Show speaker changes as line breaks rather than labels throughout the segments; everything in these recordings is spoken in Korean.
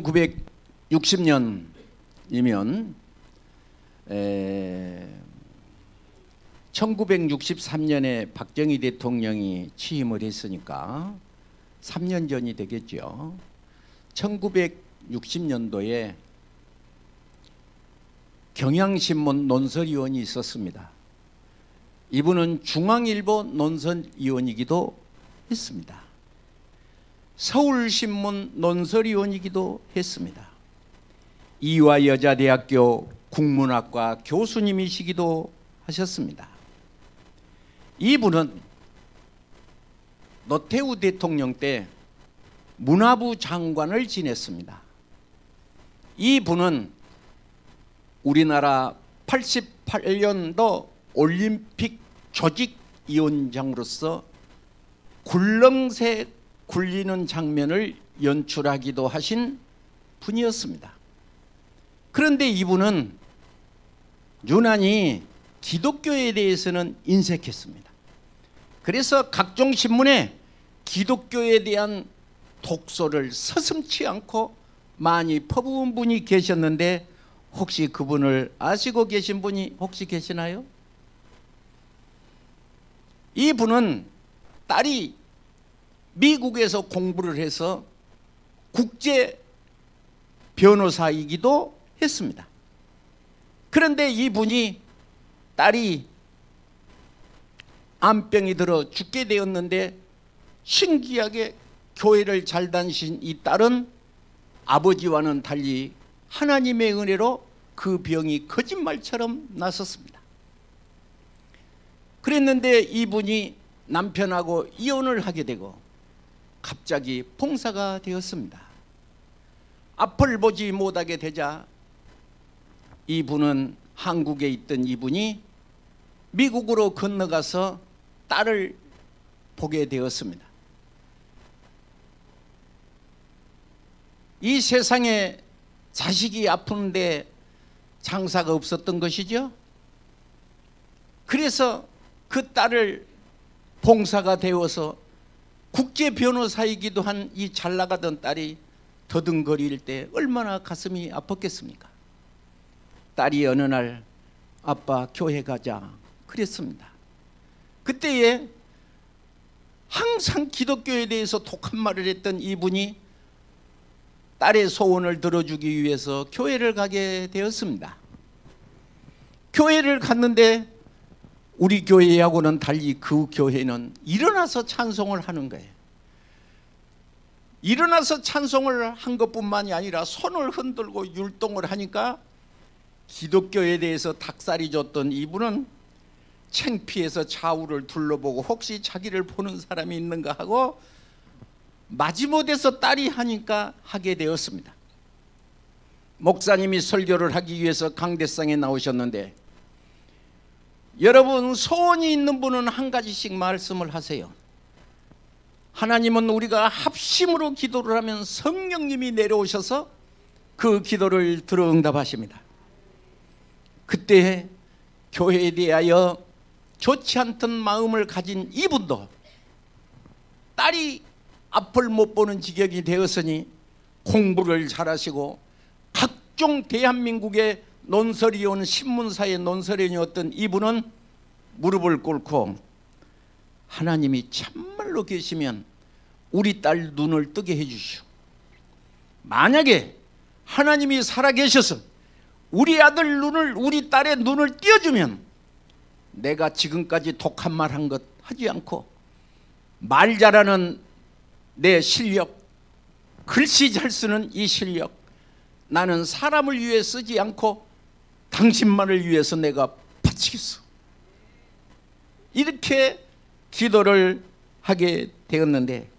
1960년이면 1963년에 박정희 대통령이 취임을 했으니까 3년 전이 되겠죠. 1960년도에 경향신문 논설위원이 있었습니다. 이분은 중앙일보 논설위원이기도 했습니다. 서울신문 논설위원이기도 했습니다. 이화여자대학교 국문학과 교수님이시기도 하셨습니다. 이분은 노태우 대통령 때 문화부 장관을 지냈습니다. 이분은 우리나라 88년도 올림픽 조직위원장으로서 굴렁쇠 굴리는 장면을 연출하기도 하신 분이었습니다. 그런데 이분은 유난히 기독교에 대해서는 인색했습니다. 그래서 각종 신문에 기독교에 대한 독소를 서슴지 않고 많이 퍼부은 분이 계셨는데 혹시 그분을 아시고 계신 분이 혹시 계시나요? 이분은 딸이 미국에서 공부를 해서 국제 변호사이기도 했습니다. 그런데 이분이 딸이 암병이 들어 죽게 되었는데 신기하게 교회를 잘 다니신 이 딸은 아버지와는 달리 하나님의 은혜로 그 병이 거짓말처럼 났었습니다. 그랬는데 이분이 남편하고 이혼을 하게 되고 갑자기 봉사가 되었습니다. 앞을 보지 못하게 되자 이분은 한국에 있던 이분이 미국으로 건너가서 딸을 보게 되었습니다. 이 세상에 자식이 아픈데 장사가 없었던 것이죠. 그래서 그 딸을 봉사가 되어서 국제 변호사이기도 한 이 잘 나가던 딸이 더듬거릴 때 얼마나 가슴이 아팠겠습니까? 딸이 어느 날 아빠 교회 가자 그랬습니다. 그때에 항상 기독교에 대해서 독한 말을 했던 이분이 딸의 소원을 들어주기 위해서 교회를 가게 되었습니다. 교회를 갔는데 우리 교회하고는 달리 그 교회는 일어나서 찬송을 하는 거예요. 일어나서 찬송을 한 것뿐만이 아니라 손을 흔들고 율동을 하니까 기독교에 대해서 닭살이 줬던 이분은 창피해서 좌우를 둘러보고 혹시 자기를 보는 사람이 있는가 하고 마지못해서 딸이 하니까 하게 되었습니다. 목사님이 설교를 하기 위해서 강대상에 나오셨는데 여러분 소원이 있는 분은 한 가지씩 말씀을 하세요. 하나님은 우리가 합심으로 기도를 하면 성령님이 내려오셔서 그 기도를 들어 응답하십니다. 그때 교회에 대하여 좋지 않던 마음을 가진 이분도 딸이 앞을 못 보는 지경이 되었으니 공부를 잘하시고 각종 대한민국의 논설위원 신문사의 논설위원이었던 이분은 무릎을 꿇고 하나님이 참말로 계시면 우리 딸 눈을 뜨게 해주시오. 만약에 하나님이 살아계셔서 우리 아들 눈을 우리 딸의 눈을 띄워주면 내가 지금까지 독한 말 한 것 하지 않고 말 잘하는 내 실력, 글씨 잘 쓰는 이 실력 나는 사람을 위해 쓰지 않고 당신만을 위해서 내가 바치겠어. 이렇게 기도를 하게 되었는데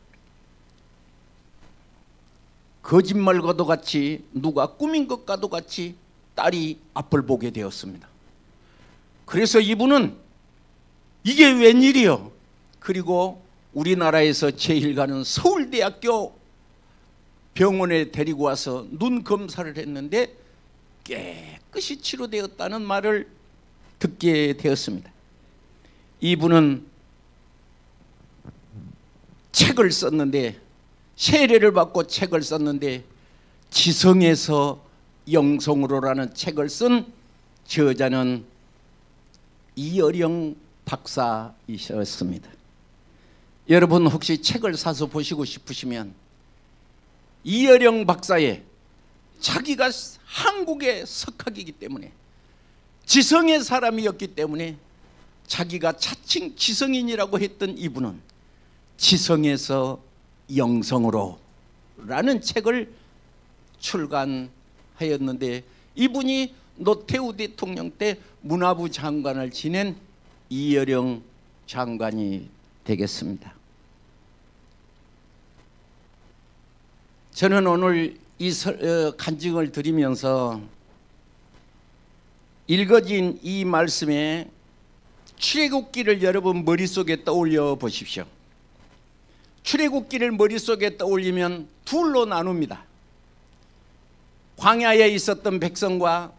거짓말과도 같이 누가 꾸민 것과도 같이 딸이 앞을 보게 되었습니다. 그래서 이분은 이게 웬일이요? 그리고 우리나라에서 제일 가는 서울대학교 병원에 데리고 와서 눈 검사를 했는데 깨끗이 치료되었다는 말을 듣게 되었습니다. 이분은 책을 썼는데 세례를 받고 책을 썼는데 지성에서 영성으로라는 책을 쓴 저자는 이어령 박사이셨습니다. 여러분 혹시 책을 사서 보시고 싶으시면 이어령 박사의 자기가 한국의 석학이기 때문에 지성의 사람이었기 때문에 자기가 자칭 지성인이라고 했던 이분은 지성에서 영성으로 라는 책을 출간하였는데 이분이 노태우 대통령 때 문화부 장관을 지낸 이어령 장관이 되겠습니다. 저는 오늘 이 간증을 드리면서 읽어진 이 말씀에 출애굽기를 여러분 머릿속에 떠올려 보십시오. 출애굽기를 머릿속에 떠올리면 둘로 나눕니다. 광야에 있었던 백성과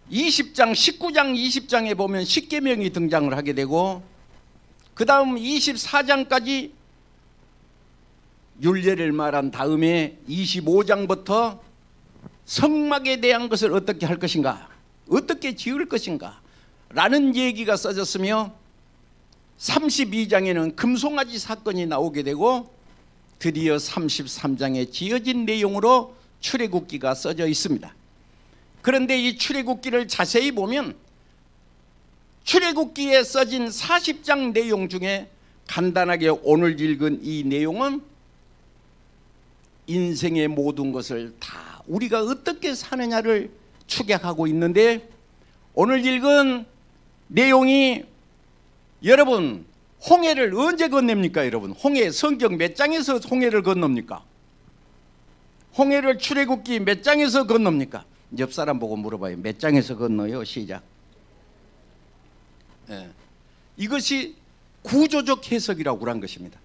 20장, 19장, 20장에 보면 십계명이 등장을 하게 되고 그 다음 24장까지 율례를 말한 다음에 25장부터 성막에 대한 것을 어떻게 할 것인가, 어떻게 지을 것인가 라는 얘기가 써졌으며 32장에는 금송아지 사건이 나오게 되고 드디어 33장에 지어진 내용으로 출애굽기가 써져 있습니다. 그런데 이 출애굽기를 자세히 보면 출애굽기에 써진 40장 내용 중에 간단하게 오늘 읽은 이 내용은 인생의 모든 것을 다 우리가 어떻게 사느냐를 축약하고 있는데 오늘 읽은 내용이 여러분 홍해를 언제 건넵니까? 여러분 홍해 성경 몇 장에서 홍해를 건넙니까? 홍해를 출애굽기 몇 장에서 건넙니까? 옆 사람 보고 물어봐요. 몇 장에서 건너요? 시작. 이것이 구조적 해석이라고 그런 것입니다.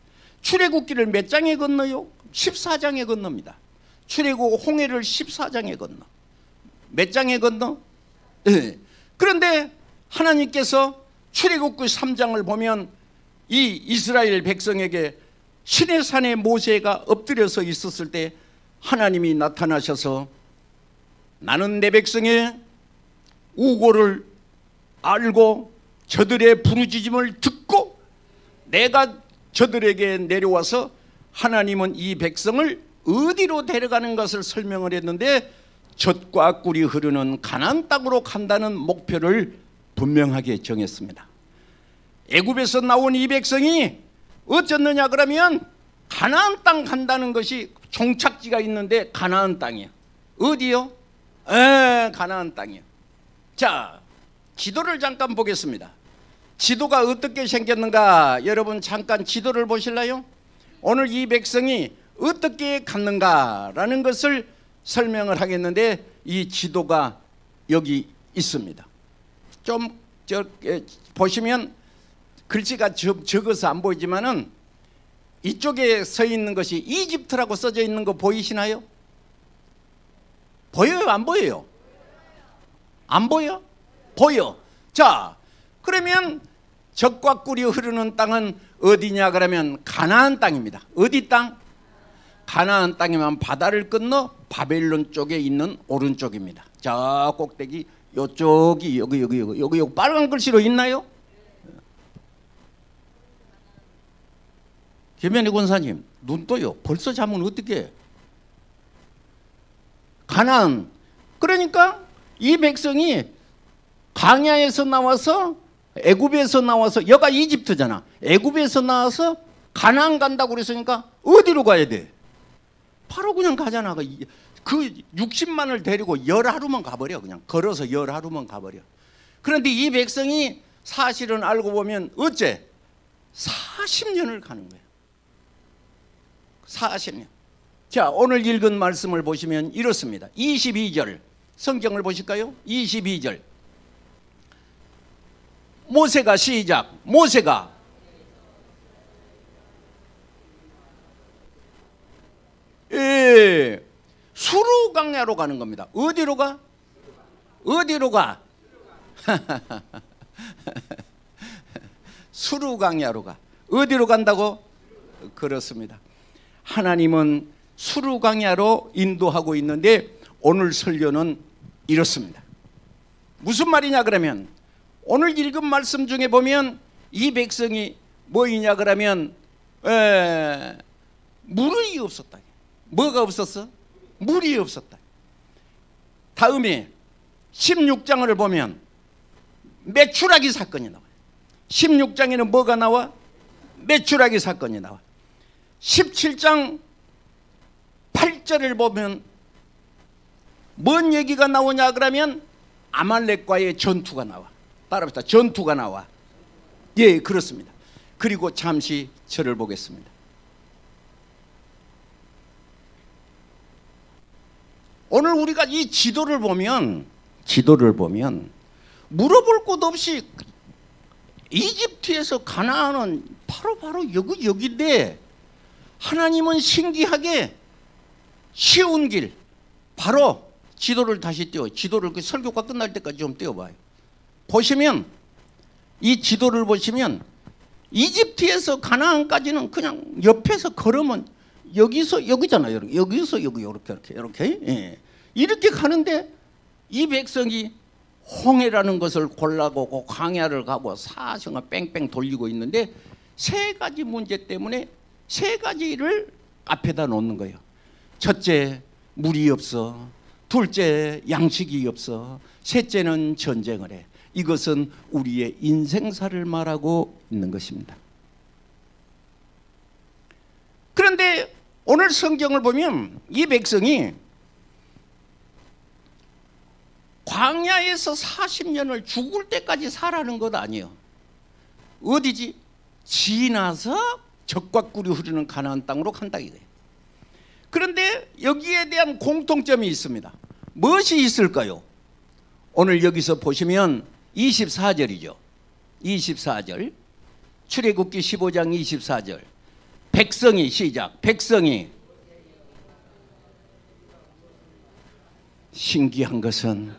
출애굽기를 몇 장에 건너요? 14장에 건넙니다. 출애굽 홍해를 14장에 건너. 몇 장에 건너? 그런데 하나님께서 출애굽기 3장을 보면 이 이스라엘 백성에게 시내산에 모세가 엎드려서 있었을 때 하나님이 나타나셔서 나는 내 백성의 우고를 알고 저들의 부르짖음을 듣고 내가 저들에게 내려와서 하나님은 이 백성을 어디로 데려가는 것을 설명을 했는데 젖과 꿀이 흐르는 가나안 땅으로 간다는 목표를 분명하게 정했습니다. 애굽에서 나온 이 백성이 어쩌느냐 그러면 가나안 땅 간다는 것이 종착지가 있는데 가나안 땅이야. 어디요? 가나안 땅이요. 자, 지도를 잠깐 보겠습니다. 지도가 어떻게 생겼는가 여러분 잠깐 지도를 보실래요? 오늘 이 백성이 어떻게 갔는가라는 것을 설명을 하겠는데 이 지도가 여기 있습니다. 좀 보시면 글씨가 적어서 안 보이지만은 이쪽에 서 있는 것이 이집트라고 써져 있는 거 보이시나요? 보여요? 안 보여요? 안 보여? 보여. 자, 그러면 젖과 꿀이 흐르는 땅은 어디냐 그러면 가나안 땅입니다. 어디 땅? 가나안 땅이면 바다를 건너 바벨론 쪽에 있는 오른쪽입니다. 저 꼭대기 요쪽이 여기 빨간 글씨로 있나요? 김현희 권사님 눈 떠요. 벌써 자면 어떻게? 가나안. 그러니까 이 백성이 광야에서 나와서 애굽에서 나와서 여가 이집트잖아. 애굽에서 나와서 가나안 간다고 그랬으니까 어디로 가야 돼? 바로 그냥 가잖아. 그 60만을 데리고 10하루만 가버려. 그냥 걸어서 10하루만 가버려. 그런데 이 백성이 사실은 알고 보면 어째 40년을 가는 거예요. 40년. 자, 오늘 읽은 말씀을 보시면 이렇습니다. 22절 성경을 보실까요? 22절 모세가 시작. 모세가 수르 광야로 가는 겁니다. 어디로 가? 어디로 가? 수르 광야로 가. 어디로 간다고? 그렇습니다. 하나님은 수르 광야로 인도하고 있는데 오늘 설교는 이렇습니다. 무슨 말이냐 그러면 오늘 읽은 말씀 중에 보면 이 백성이 뭐이냐 그러면 물이 없었다. 뭐가 없었어? 물이 없었다. 다음에 16장을 보면 메추라기 사건이 나와요. 16장에는 뭐가 나와? 메추라기 사건이 나와. 17장 8절을 보면 뭔 얘기가 나오냐 그러면 아말렉과의 전투가 나와. 따라합시다. 전투가 나와. 예, 그렇습니다. 그리고 잠시 절을 보겠습니다. 오늘 우리가 이 지도를 보면 물어볼 곳 없이 이집트에서 가나안은 바로 여기인데 하나님은 신기하게 쉬운 길, 바로 지도를 다시 띄워. 지도를 설교가 끝날 때까지 좀 띄워봐요. 보시면 이 지도를 보시면 이집트에서 가나안까지는 그냥 옆에서 걸으면 여기서 여기잖아요. 여기서 여기 이렇게 예. 이렇게 가는데 이 백성이 홍해라는 것을 골라보고 광야를 가고 사성을 뺑뺑 돌리고 있는데 세 가지 문제 때문에 세 가지를 앞에다 놓는 거예요. 첫째, 물이 없어. 둘째, 양식이 없어. 셋째는 전쟁을 해. 이것은 우리의 인생사를 말하고 있는 것입니다. 그런데 오늘 성경을 보면 이 백성이 광야에서 40년을 죽을 때까지 살아는 것 아니에요. 어디지? 지나서 젖과 꿀이 흐르는 가나안 땅으로 간다 이거예요. 그런데 여기에 대한 공통점이 있습니다. 무엇이 있을까요? 오늘 여기서 보시면 24절이죠. 24절. 출애굽기 15장 24절. 백성이 시작. 백성이. 신기한 것은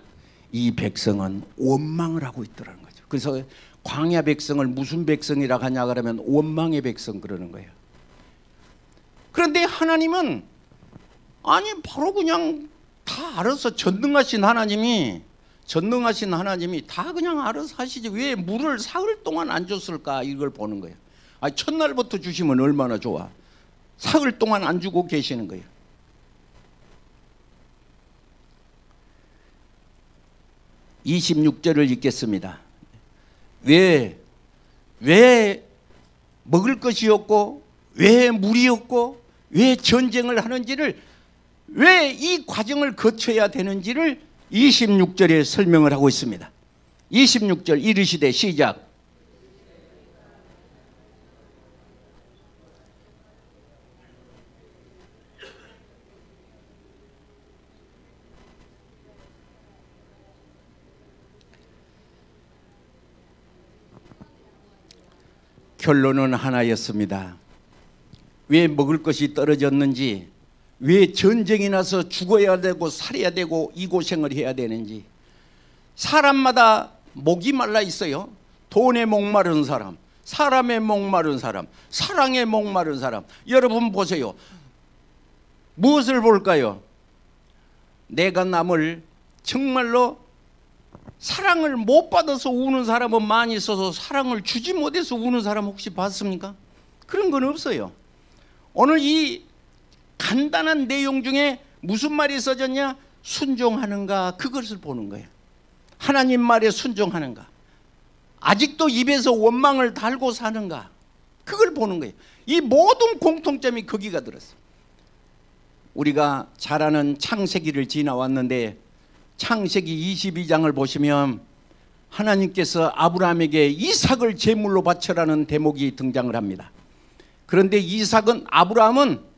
이 백성은 원망을 하고 있더라는 거죠. 그래서 광야 백성을 무슨 백성이라고 하냐 그러면 원망의 백성 그러는 거예요. 그런데 하나님은 아니 바로 그냥 다 알아서 전능하신 하나님이 다 그냥 알아서 하시지 왜 물을 사흘 동안 안 줬을까 이걸 보는 거예요. 아니 첫날부터 주시면 얼마나 좋아. 사흘 동안 안 주고 계시는 거예요. (26절을) 읽겠습니다. 왜 먹을 것이 없고 왜 물이 없고 왜 전쟁을 하는지를 왜 이 과정을 거쳐야 되는지를 26절에 설명을 하고 있습니다. 26절 이르시되 시작. 결론은 하나였습니다. 왜 먹을 것이 떨어졌는지, 왜 전쟁이 나서 죽어야 되고 살아야 되고 이 고생을 해야 되는지. 사람마다 목이 말라 있어요. 돈에 목마른 사람, 사람에 목마른 사람, 사랑에 목마른 사람. 여러분 보세요. 무엇을 볼까요? 내가 남을 정말로 사랑을 못 받아서 우는 사람은 많이 있어서 사랑을 주지 못해서 우는 사람 혹시 봤습니까? 그런 건 없어요. 오늘 이 간단한 내용 중에 무슨 말이 써졌냐? 순종하는가, 그것을 보는 거예요. 하나님 말에 순종하는가, 아직도 입에서 원망을 달고 사는가, 그걸 보는 거예요. 이 모든 공통점이 거기가 들었어요. 우리가 잘 아는 창세기를 지나왔는데 창세기 22장을 보시면 하나님께서 아브라함에게 이삭을 제물로 바쳐라는 대목이 등장을 합니다. 그런데 아브라함은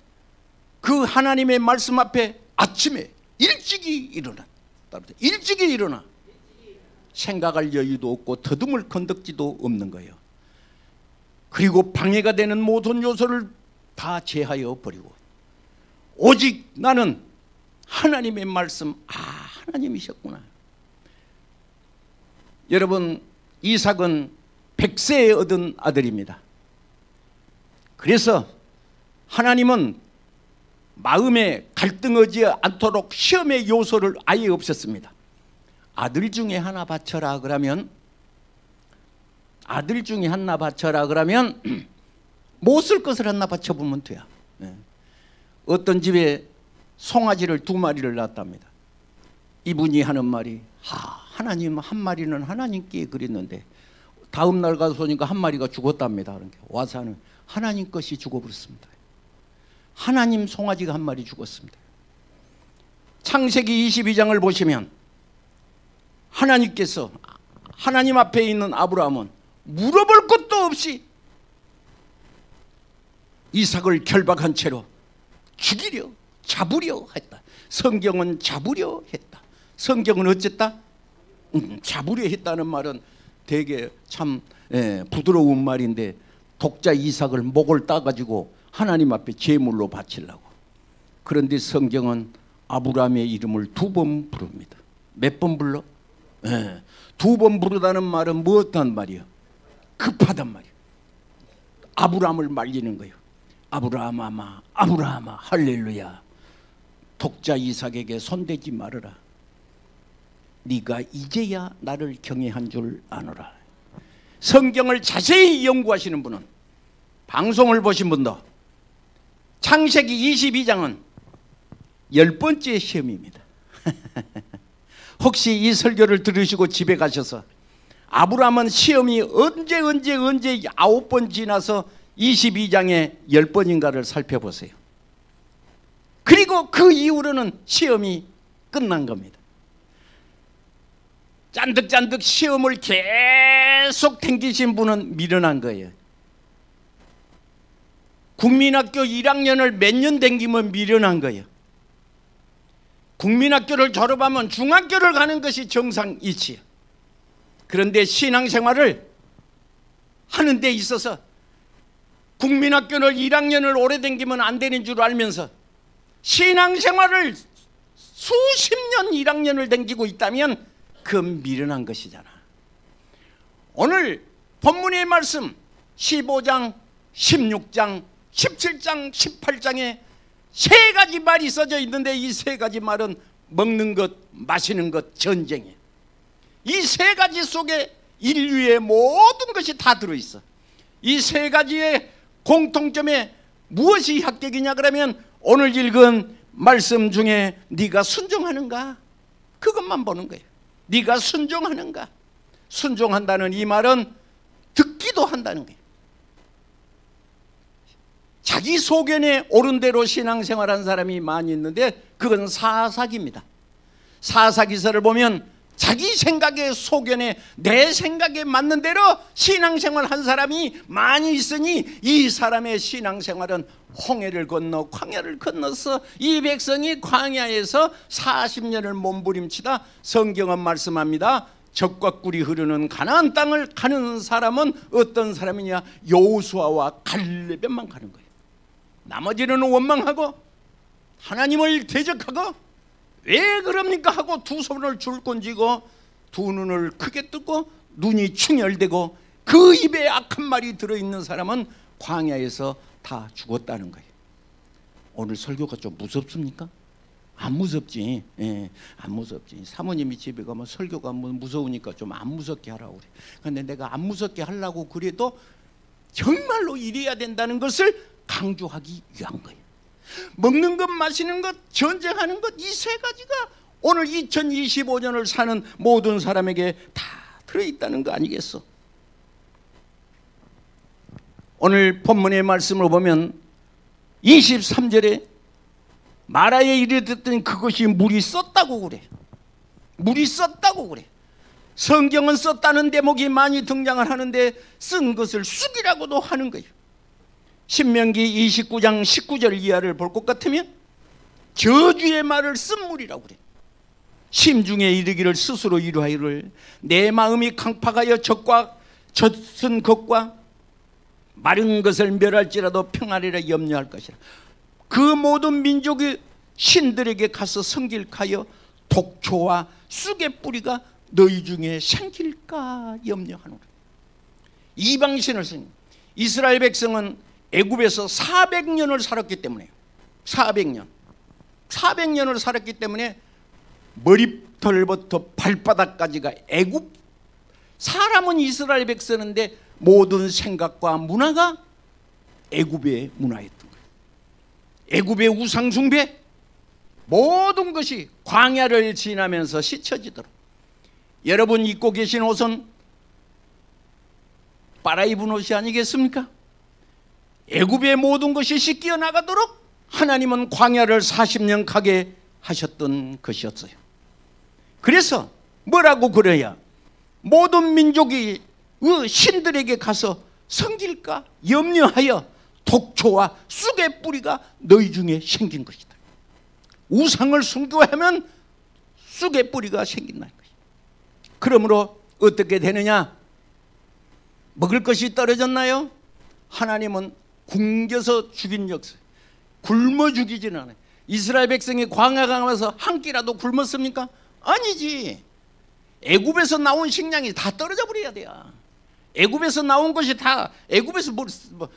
그 하나님의 말씀 앞에 아침에 일찍이 일어나 생각할 여유도 없고 더듬을 건덕지도 없는 거예요. 그리고 방해가 되는 모든 요소를 다 제하여 버리고 오직 나는 하나님의 말씀, 하나님이셨구나. 여러분, 이삭은 100세에 얻은 아들입니다. 그래서 하나님은 마음에 갈등하지 않도록 시험의 요소를 아예 없앴습니다. 아들 중에 하나 바쳐라 그러면 못 쓸 것을 하나 바쳐보면 돼요. 어떤 집에 송아지를 2마리를 낳았답니다. 이분이 하는 말이 하나님 한 마리는 하나님께 그랬는데 다음 날 가서 보니까 한 마리가 죽었답니다. 와서 하는 하나님 것이 죽어버렸습니다. 하나님 송아지가 한 마리 죽었습니다. 창세기 22장을 보시면 하나님께서 하나님 앞에 있는 아브라함은 물어볼 것도 없이 이삭을 결박한 채로 죽이려 잡으려 했다. 성경은 잡으려 했다. 성경은 어쨌다? 잡으려 했다는 말은 되게 참 부드러운 말인데 독자 이삭을 목을 따가지고 하나님 앞에 제물로 바치려고. 그런데 성경은 아브라함의 이름을 2번 부릅니다. 몇 번 불러? 2번 부르다는 말은 무엇한 말이요? 급하단 말이요. 아브라함을 말리는 거예요. 아브라함아, 아브라함아, 할렐루야. 독자 이삭에게 손대지 말아라. 네가 이제야 나를 경외한 줄 아노라. 성경을 자세히 연구하시는 분은, 방송을 보신 분도, 창세기 22장은 10번째 시험입니다. 혹시 이 설교를 들으시고 집에 가셔서 아브라함은 시험이 언제 9번 지나서 22장에 10번인가를 살펴보세요. 그리고 그 이후로는 시험이 끝난 겁니다. 짠득짠득 시험을 계속 탱기신 분은 미련한 거예요. 국민학교 1학년을 몇 년 댕기면 미련한 거예요. 국민학교를 졸업하면 중학교를 가는 것이 정상이지요. 그런데 신앙생활을 하는 데 있어서 국민학교를 1학년을 오래 댕기면 안 되는 줄 알면서 신앙생활을 수십 년 1학년을 댕기고 있다면 그건 미련한 것이잖아. 오늘 본문의 말씀 15장, 16장, 17장, 18장에 3가지 말이 써져 있는데 이 3가지 말은 먹는 것, 마시는 것, 전쟁이에요. 이 3가지 속에 인류의 모든 것이 다 들어있어. 이 3가지의 공통점에 무엇이 합격이냐 그러면 오늘 읽은 말씀 중에 네가 순종하는가? 그것만 보는 거예요. 네가 순종하는가? 순종한다는 이 말은 듣기도 한다는 거예요. 자기 소견에 옳은 대로 신앙생활한 사람이 많이 있는데 그건 사사기입니다. 사사기서를 보면 자기 생각에 소견에 내 생각에 맞는 대로 신앙생활한 사람이 많이 있으니 이 사람의 신앙생활은 홍해를 건너 광야를 건너서 이 백성이 광야에서 40년을 몸부림치다 성경은 말씀합니다. 젖과 꿀이 흐르는 가나안 땅을 가는 사람은 어떤 사람이냐? 여호수아와 갈렙에만 가는 거예요. 나머지는 원망하고 하나님을 대적하고 왜 그럽니까 하고 두 손을 줄곧 쥐고 두 눈을 크게 뜨고 눈이 충혈되고 그 입에 악한 말이 들어있는 사람은 광야에서 다 죽었다는 거예요. 오늘 설교가 좀 무섭습니까? 안 무섭지. 안 무섭지. 사모님이 집에 가면 설교가 무서우니까 좀 안 무섭게 하라고 그래. 그런데 내가 안 무섭게 하려고 그래도 정말로 이래야 된다는 것을 강조하기 위한 거예요. 먹는 것, 마시는 것, 전쟁하는 것, 이 3가지가 오늘 2025년을 사는 모든 사람에게 다 들어있다는 거 아니겠어? 오늘 본문의 말씀을 보면 23절에 마라에 이르렀더니 그것이 물이 썼다고 그래. 물이 썼다고 그래. 성경은 썼다는 대목이 많이 등장을 하는데 쓴 것을 쑥이라고도 하는 거예요. 신명기 29장 19절 이하를 볼 것 같으면 저주의 말을 쓴 물이라고 그래. 심중에 이르기를 스스로 이루하기를 내 마음이 강팍하여 젖은 것과 마른 것을 멸할지라도 평안이라 염려할 것이라. 그 모든 민족이 신들에게 가서 성길하여 독초와 쑥의 뿌리가 너희 중에 생길까 염려하노라. 이방신을 쓴 이스라엘 백성은 애굽에서 400년을 살았기 때문에 400년. 400년을 살았기 때문에 머리털부터 발바닥까지가 애굽. 사람은 이스라엘 백성인데 모든 생각과 문화가 애굽의 문화였던 거예요. 애굽의 우상 숭배, 모든 것이 광야를 지나면서 씻혀지도록. 여러분 입고 계신 옷은 빨아입은 옷이 아니겠습니까? 애굽의 모든 것이 씻겨 나가도록 하나님은 광야를 40년 가게 하셨던 것이었어요. 그래서 뭐라고 그래야 모든 민족이 신들에게 가서 섬길까 염려하여 독초와 쑥의 뿌리가 너희 중에 생긴 것이다. 우상을 숭배하면 쑥의 뿌리가 생긴다는 것이다. 그러므로 어떻게 되느냐? 먹을 것이 떨어졌나요? 하나님은 굶겨서 죽인 역사. 굶어 죽이지는 않아요. 이스라엘 백성이 광야 가면서 한 끼라도 굶었습니까? 아니지. 애굽에서 나온 식량이 다 떨어져 버려야 돼요. 애굽에서 나온 것이 다 애굽에서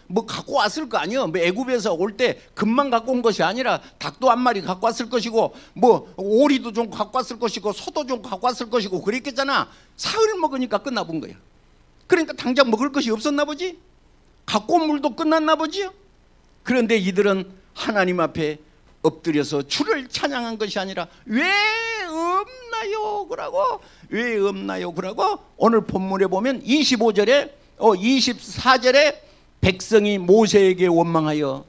뭐 갖고 왔을 거 아니에요. 뭐 애굽에서 올 때 금만 갖고 온 것이 아니라 닭도 한 마리 갖고 왔을 것이고 뭐 오리도 좀 갖고 왔을 것이고 소도 좀 갖고 왔을 것이고 그랬겠잖아. 사흘 먹으니까 끝나본 거예요. 그러니까 당장 먹을 것이 없었나 보지. 갖고 온 물도 끝났나 보지요. 그런데 이들은 하나님 앞에 엎드려서 주를 찬양한 것이 아니라 왜 없나요? 그러고 왜 없나요? 그러고 오늘 본문에 보면 25절에 24절에 백성이 모세에게 원망하여.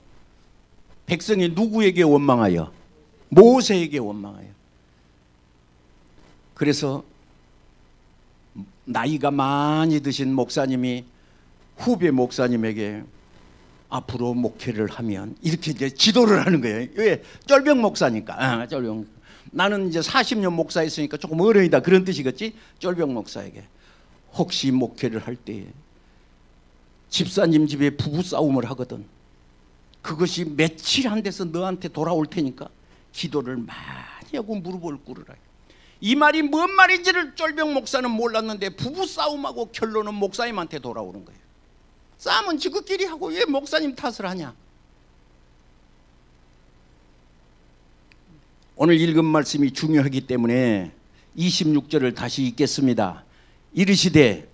백성이 누구에게 원망하여? 모세에게 원망하여. 그래서 나이가 많이 드신 목사님이 후배 목사님에게 앞으로 목회를 하면 이렇게 이제 지도를 하는 거예요. 왜? 쫄병 목사니까. 쫄병. 나는 이제 40년 목사했으니까 조금 어른이다 그런 뜻이겠지. 쫄병 목사에게 혹시 목회를 할 때 집사님 집에 부부 싸움을 하거든. 그것이 며칠 안 돼서 너한테 돌아올 테니까 기도를 많이 하고 무릎을 꿇으라. 이 말이 뭔 말인지를 쫄병 목사는 몰랐는데 부부 싸움하고 결론은 목사님한테 돌아오는 거예요. 싸움은 지그끼리 하고 왜 목사님 탓을 하냐? 오늘 읽은 말씀이 중요하기 때문에 26절을 다시 읽겠습니다. 이르시되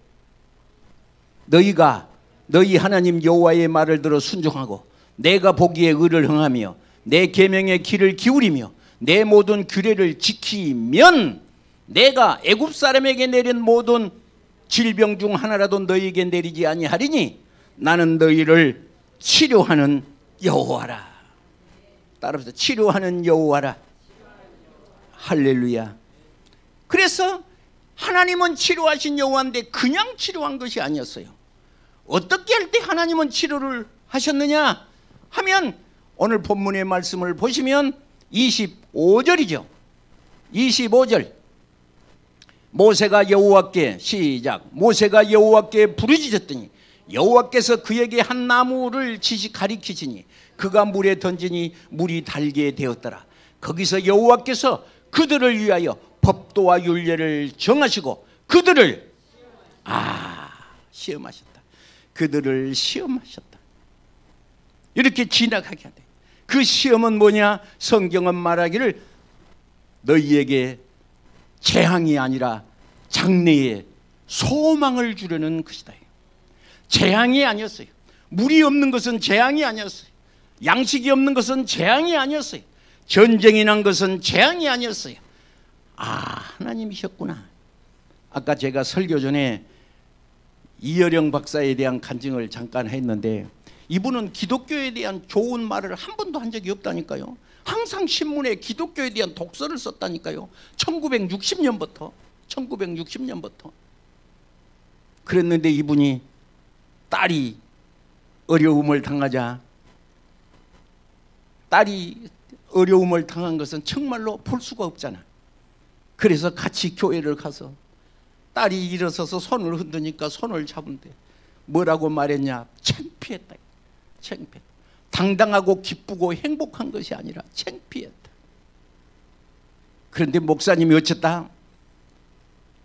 너희가 너희 하나님 여호와의 말을 들어 순종하고 내가 보기에 의를 행하며 내 계명의 귀를 기울이며 내 모든 규례를 지키면 내가 애굽 사람에게 내린 모든 질병 중 하나라도 너희에게 내리지 아니하리니 나는 너희를 치료하는 여호와라. 따라서 치료하는 여호와라. 할렐루야. 그래서 하나님은 치료하신 여호와인데 그냥 치료한 것이 아니었어요. 어떻게 할 때 하나님은 치료를 하셨느냐 하면 오늘 본문의 말씀을 보시면 25절이죠. 25절. 모세가 여호와께 시작. 모세가 여호와께 부르짖었더니 여호와께서 그에게 한 나무를 가리키시니 그가 물에 던지니 물이 달게 되었더라. 거기서 여호와께서 그들을 위하여 법도와 율례를 정하시고 그들을 시험하셨다. 그들을 시험하셨다. 이렇게 지나가게 하되 그 시험은 뭐냐? 성경은 말하기를 너희에게 재앙이 아니라 장래의 소망을 주려는 것이다. 재앙이 아니었어요. 물이 없는 것은 재앙이 아니었어요. 양식이 없는 것은 재앙이 아니었어요. 전쟁이 난 것은 재앙이 아니었어요. 하나님이셨구나. 아까 제가 설교 전에 이여령 박사에 대한 간증을 잠깐 했는데 이분은 기독교에 대한 좋은 말을 한 번도 한 적이 없다니까요. 항상 신문에 기독교에 대한 독서를 썼다니까요. 1960년부터 그랬는데 이분이 딸이 어려움을 당하자 딸이 어려움을 당한 것은 정말로 볼 수가 없잖아. 그래서 같이 교회를 가서 딸이 일어서서 손을 흔드니까 손을 잡은데 뭐라고 말했냐? 창피했다. 창피했다. 당당하고 기쁘고 행복한 것이 아니라 창피했다. 그런데 목사님이 어쨌다?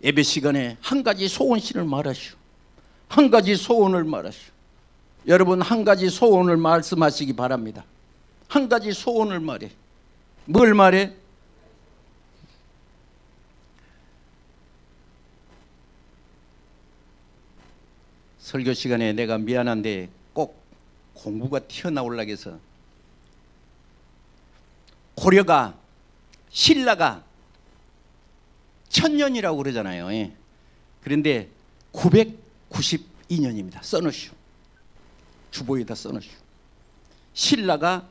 예배 시간에 한 가지 소원신을 말하시오. 한 가지 소원을 말하시오. 여러분 한 가지 소원을 말씀하시기 바랍니다. 한 가지 소원을 말해. 뭘 말해? 설교 시간에 내가 미안한데 꼭 공부가 튀어나오려고 해서, 고려가, 신라가 1000년이라고 그러잖아요. 예. 그런데 992년입니다. 써놓으시오. 주보에다 써놓으시오. 신라가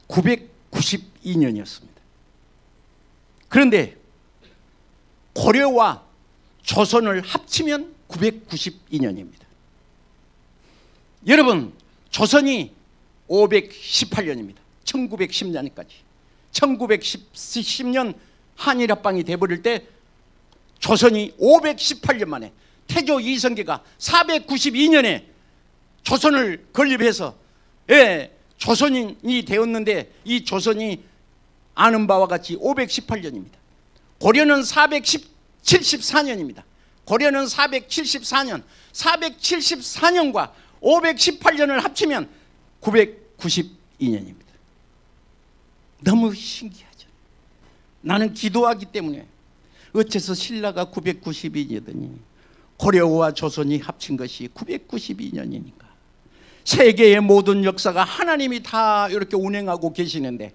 992년이었습니다. 그런데 고려와 조선을 합치면 992년입니다. 여러분, 조선이 518년입니다. 1910년까지. 1910년 한일합방이 돼버릴 때 조선이 518년 만에, 태조 이성계가 492년에 조선을 건립해서 조선이 되었는데, 이 조선이 아는 바와 같이 518년입니다. 고려는 474년입니다. 고려는 474년, 474년과 518년을 합치면 992년입니다. 너무 신기하죠. 나는 기도하기 때문에 어째서 신라가 992년이더니 고려와 조선이 합친 것이 992년이니까. 세계의 모든 역사가 하나님이 다 이렇게 운행하고 계시는데,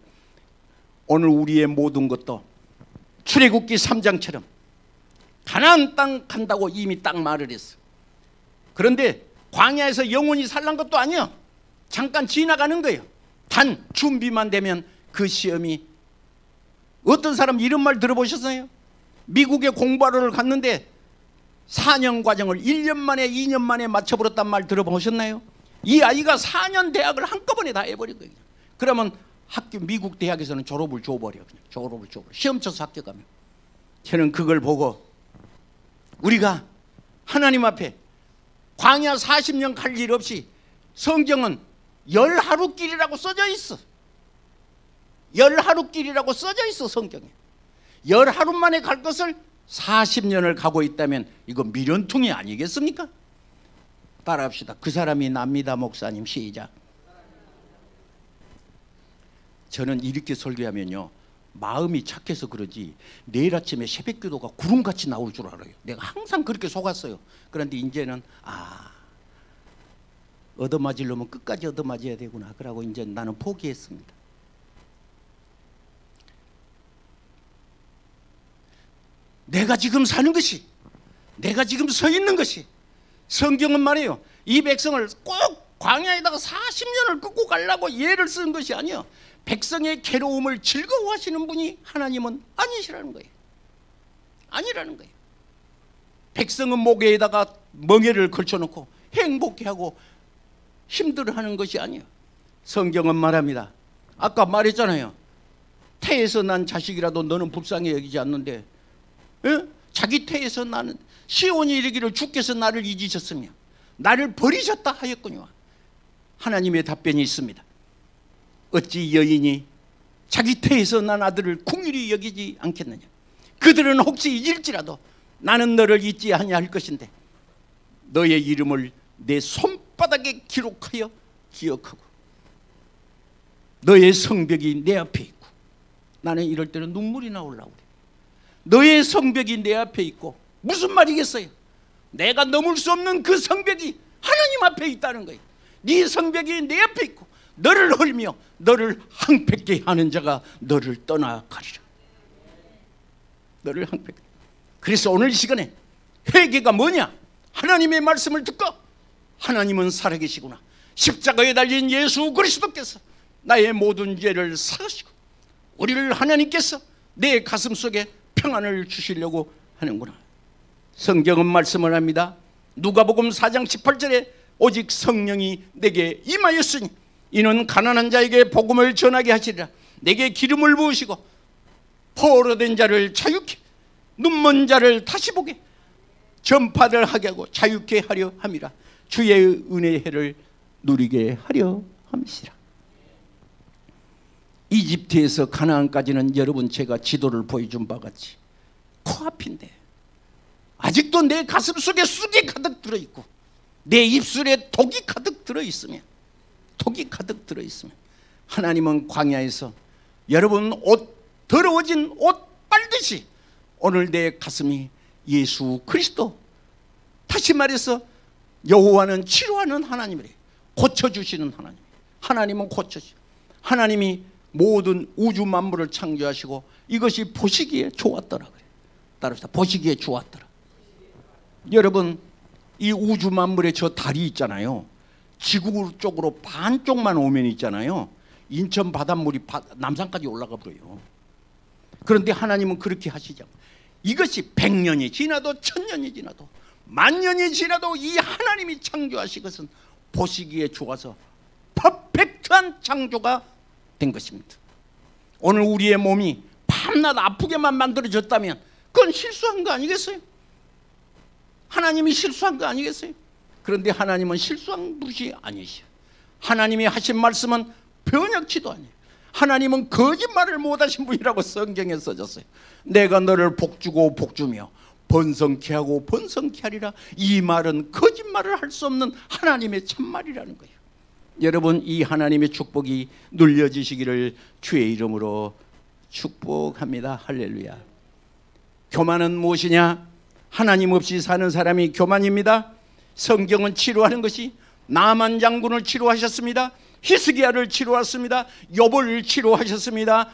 오늘 우리의 모든 것도 출애굽기 3장처럼 가나안 땅 간다고 이미 딱 말을 했어. 그런데 광야에서 영원히 살란 것도 아니야. 잠깐 지나가는 거예요. 단 준비만 되면 그 시험이, 어떤 사람 이런 말 들어보셨어요? 미국에 공부하러 갔는데 4년 과정을 1년 만에 2년 만에 맞춰버렸단 말 들어보셨나요? 이 아이가 4년 대학을 한꺼번에 다 해버린 거예요. 그러면 학교, 미국 대학에서는 졸업을 줘버려. 그냥 졸업을 줘버려. 시험 쳐서 합격하면. 저는 그걸 보고 우리가 하나님 앞에 광야 40년 갈 일 없이, 성경은 10하루길이라고 써져 있어. 10하루길이라고 써져 있어, 성경에. 10하루 만에 갈 것을 40년을 가고 있다면 이거 미련통이 아니겠습니까? 따라합시다. 그 사람이 납니다, 목사님. 시작. 저는 이렇게 설교하면요, 마음이 착해서 그러지 내일 아침에 새벽기도가 구름같이 나올 줄 알아요. 내가 항상 그렇게 속았어요. 그런데 이제는 얻어맞으려면 끝까지 얻어맞아야 되구나. 그러고 이제 나는 포기했습니다. 내가 지금 사는 것이, 내가 지금 서 있는 것이, 성경은 말이에요, 이 백성을 꼭 광야에다가 40년을 끌고 가려고 예를 쓴 것이 아니에요. 백성의 괴로움을 즐거워하시는 분이 하나님은 아니시라는 거예요. 아니라는 거예요. 백성은 목에다가 멍에를 걸쳐놓고 행복해하고 힘들어하는 것이 아니에요. 성경은 말합니다. 아까 말했잖아요. 태에서 난 자식이라도 너는 불쌍히 여기지 않는데, 자기 태에서 나는 시온이 이르기를 주께서 나를 잊으셨으며 나를 버리셨다 하였거니와. 하나님의 답변이 있습니다. 어찌 여인이 자기 태에서 난 아들을 궁휼히 여기지 않겠느냐. 그들은 혹시 잊을지라도 나는 너를 잊지 아니할 것인데 너의 이름을 내 손바닥에 기록하여 기억하고 너의 성벽이 내 앞에 있고. 나는 이럴 때는 눈물이 나오려고 그래. 너의 성벽이 내 앞에 있고. 무슨 말이겠어요? 내가 넘을 수 없는 그 성벽이 하나님 앞에 있다는 거예요. 네 성벽이 내 앞에 있고 너를 헐며 너를 항백게 하는 자가 너를 떠나가리라. 너를 항백게. 그래서 오늘 이 시간에 회개가 뭐냐? 하나님의 말씀을 듣고 하나님은 살아계시구나. 십자가에 달린 예수 그리스도께서 나의 모든 죄를 사하시고 우리를 하나님께서 내 가슴 속에 평안을 주시려고 하는구나. 성경은 말씀을 합니다. 누가복음 4장 18절에 오직 성령이 내게 임하였으니 이는 가난한 자에게 복음을 전하게 하시리라. 내게 기름을 부으시고 포로된 자를 자유케, 눈먼 자를 다시 보게, 전파를 하게 하고 자유케 하려 함이라. 주의 은혜의 해를 누리게 하려 함이시라. 이집트에서 가나안까지는 여러분 제가 지도를 보여준 바 같이 코앞인데 아직도 내 가슴 속에 쑥이 가득 들어있고 내 입술에 독이 가득 들어있으면 하나님은 광야에서 여러분 옷 더러워진 옷 빨듯이 오늘 내 가슴이 예수 그리스도, 다시 말해서 여호와는 치료하는 하나님이래. 고쳐주시는 하나님. 하나님은 고쳐주시. 하나님이 모든 우주 만물을 창조하시고 이것이 보시기에 좋았더라 그래. 따라서 보시기에 좋았더라. 여러분, 이 우주 만물에 저 달이 있잖아요. 지구 쪽으로 반쪽만 오면 있잖아요. 인천 바닷물이 남산까지 올라가 버려요. 그런데 하나님은 그렇게 하시죠. 이것이 100년이 지나도 1000년이 지나도 만년이 지나도 이 하나님이 창조하신 것은 보시기에 좋아서 퍼펙트한 창조가 된 것입니다. 오늘 우리의 몸이 밤낮 아프게만 만들어졌다면 그건 실수한 거 아니겠어요? 하나님이 실수한 거 아니겠어요? 그런데 하나님은 실수한 분이 아니시오. 하나님이 하신 말씀은 변혁치도 아니에요. 하나님은 거짓말을 못하신 분이라고 성경에 써졌어요. 내가 너를 복주고 복주며 번성케 하고 번성케 하리라. 이 말은 거짓말을 할 수 없는 하나님의 참말이라는 거예요. 여러분, 이 하나님의 축복이 눌려지시기를 주의 이름으로 축복합니다. 할렐루야. 교만은 무엇이냐? 하나님 없이 사는 사람이 교만입니다. 성경은 치료하는 것이 나만 장군을 치료하셨습니다. 히스기야를 치료하셨습니다. 욥을 치료하셨습니다.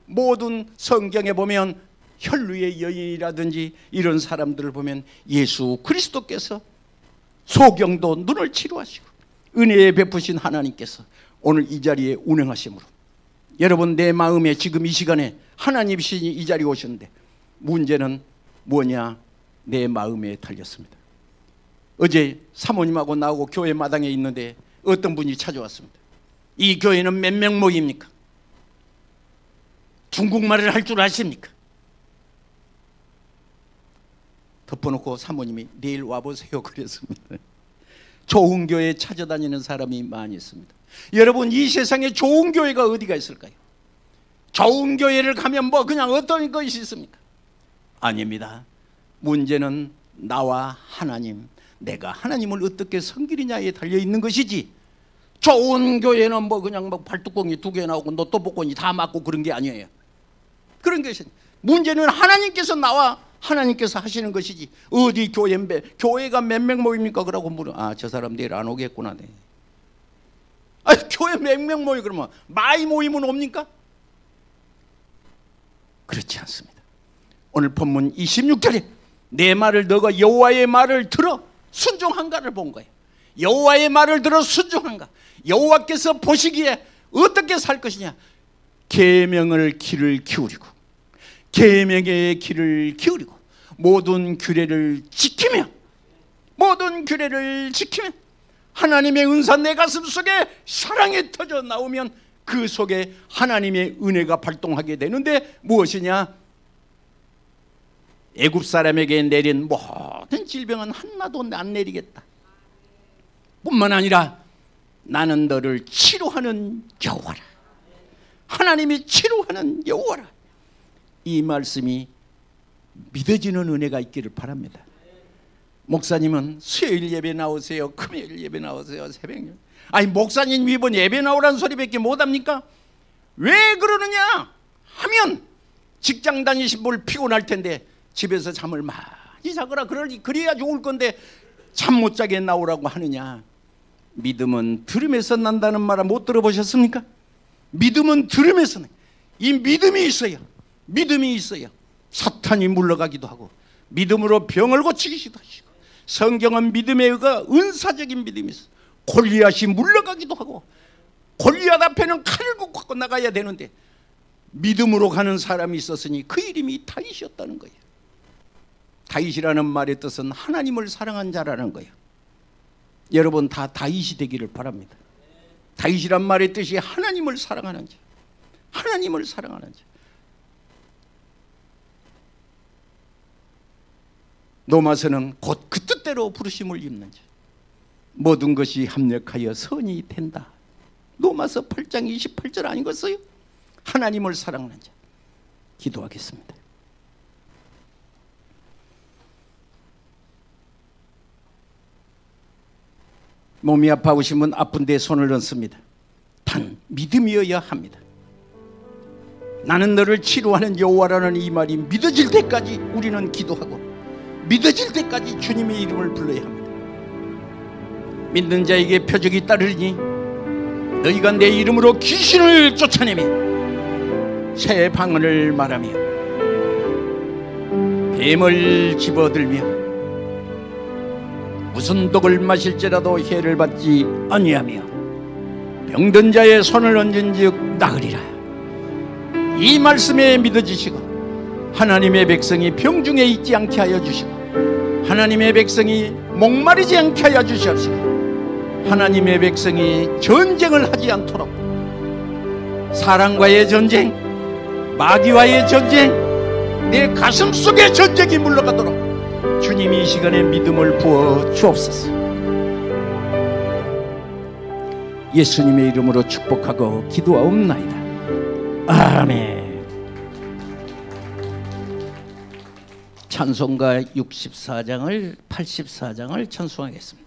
모든 성경에 보면 혈루의 여인이라든지 이런 사람들을 보면 예수 그리스도께서 소경도 눈을 치료하시고 은혜에 베푸신 하나님께서 오늘 이 자리에 운행하심으로 여러분, 내 마음에 지금 이 시간에 하나님이시니 이 자리에 오셨는데 문제는 뭐냐? 내 마음에 달렸습니다. 어제 사모님하고 나하고 교회 마당에 있는데 어떤 분이 찾아왔습니다. 이 교회는 몇 명 모입니까? 중국말을 할 줄 아십니까? 덮어놓고 사모님이 내일 와보세요 그랬습니다. 좋은 교회 찾아다니는 사람이 많이 있습니다. 여러분, 이 세상에 좋은 교회가 어디가 있을까요? 좋은 교회를 가면 뭐 그냥 어떤 것이 있습니까? 아닙니다. 문제는 나와 하나님, 내가 하나님을 어떻게 섬기느냐에 달려있는 것이지, 좋은 교회는 뭐 그냥 뭐 발뚜껑이 2개 나오고 노트복권이 다 맞고 그런 게 아니에요. 그런 것이 문제는 하나님께서 나와 하나님께서 하시는 것이지, 어디 교회가 몇 명 모입니까? 그러고 물어. 아, 저 사람 내일 안 오겠구나. 네. 아, 교회 몇 명 모이 그러면 많이 모이면 옵니까? 그렇지 않습니다. 오늘 본문 26절에 내 말을 너가 여호와의 말을 들어 순종한가를 본 거예요. 여호와의 말을 들어 순종한가. 여호와께서 보시기에 어떻게 살 것이냐? 계명을 귀를 기울이고 계명의 귀를 기울이고 모든 규례를 지키며 하나님의 은사 내 가슴 속에 사랑이 터져 나오면 그 속에 하나님의 은혜가 발동하게 되는데 무엇이냐? 애굽 사람에게 내린 모든 질병은 하나도 안 내리겠다. 뿐만 아니라 나는 너를 치료하는 여호와라. 하나님이 치료하는 여호와라. 이 말씀이 믿어지는 은혜가 있기를 바랍니다. 목사님은 수요일 예배 나오세요, 금요일 예배 나오세요, 새벽 예배. 아니, 목사님 이번 예배 나오라는 소리밖에 못합니까? 왜 그러느냐 하면 직장 다니신 분 피곤할 텐데 집에서 잠을 많이 자거라 그래야 좋을 건데 잠 못 자게 나오라고 하느냐? 믿음은 들음에서 난다는 말을 못 들어보셨습니까? 믿음은 들음에서 나. 이 믿음이 있어야 사탄이 물러가기도 하고 믿음으로 병을 고치기도 하시고, 성경은 믿음에 의가 은사적인 믿음이 있어. 골리앗이 물러가기도 하고 골리앗 앞에는 칼을 꽂고 나가야 되는데 믿음으로 가는 사람이 있었으니 그 이름이 다윗이었다는 거예요. 다윗이라는 말의 뜻은 하나님을 사랑한 자라는 거예요. 여러분 다 다윗이 되기를 바랍니다. 다윗이란 말의 뜻이 하나님을 사랑하는 자, 하나님을 사랑하는 자. 로마서는 곧 그 뜻대로 부르심을 입는 자, 모든 것이 합력하여 선이 된다. 로마서 8장 28절 아니겠어요? 하나님을 사랑하는 자. 기도하겠습니다. 몸이 아파오신 분 아픈데 손을 얹습니다. 뚜렷한 믿음이어야 합니다. 나는 너를 치료하는 여호와라는 이 말이 믿어질 때까지 우리는 기도하고 믿어질 때까지 주님의 이름을 불러야 합니다. 믿는 자에게 표적이 따르리니 너희가 내 이름으로 귀신을 쫓아내며 새 방언을 말하며 뱀을 집어들며 무슨 독을 마실지라도 해를 받지 아니하며 병든 자의 손을 얹은즉 나으리라. 이 말씀에 믿어지시고 하나님의 백성이 병중에 있지 않게 하여 주시고 하나님의 백성이 목마르지 않게 하여 주시옵시고 하나님의 백성이 전쟁을 하지 않도록 사랑과의 전쟁, 마귀와의 전쟁, 내 가슴 속에 전쟁이 물러가도록 주님이 이 시간에 믿음을 부어 주옵소서. 예수님의 이름으로 축복하고 기도하옵나이다. 아멘. 찬송가 64장을 84장을 찬송하겠습니다.